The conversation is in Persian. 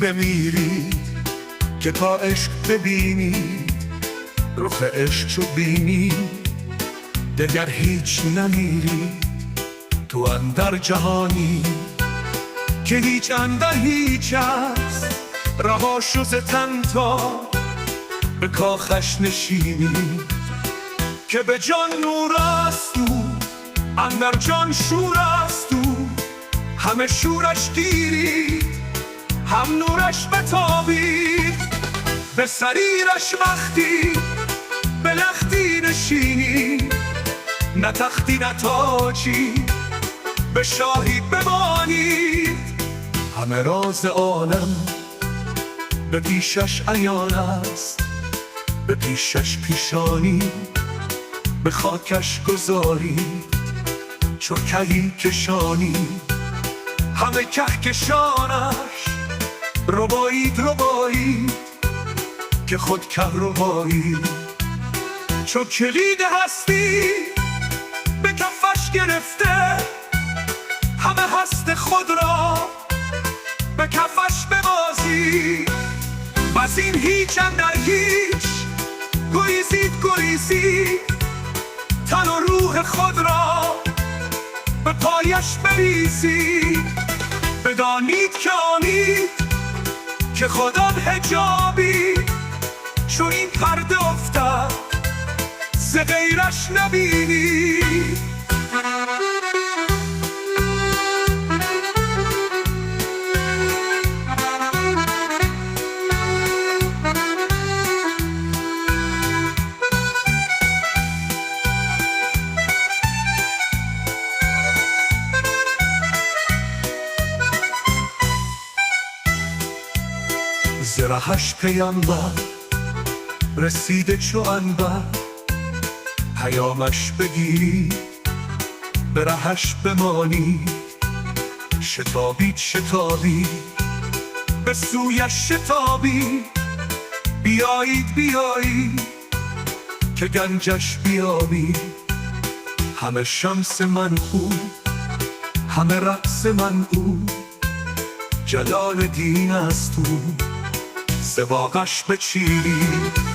بمیری که تا عشق ببینی، رخ عشق چو بینی دگر هیچ نمیری. تو اندر جهانی که هیچ اندر هیچ است، رها شو ز تن تا به کاخش نشینی. که به جان نور است او، اندر جان شور است او، همه شورش گیرید هم نورش بتابید. به سریرش وقتی به لختی نشینی، نه تختی نه تاجی به شاهی بمانید. همه راز عالم به پیشش عیان است، به پیشش پیشانی به خاکش گذاری. چو کهی کشانی همه کهکشانش، ربایید ربایید که خود که ربایی. چو کلید هستی به کفش گرفته، همه هست خود را به کفش ببازی. بس این هیچ اندر هیچ گریزید گریزید، تن و روح خود را به پایش بریزید. بدانید که آنید که خدا حجابی، چو این پرده افتد ز غیرش نبینی. ز رهش پیامبر رسیده چو عنبر، پیامش بگیری به رهش بمانی. شتابید شتابید به سویش شتابید، بیایید بیایید که گنجش بیابید. همه شمس من او، همه رقص من او، جلال دین است او. ز باغش بچینید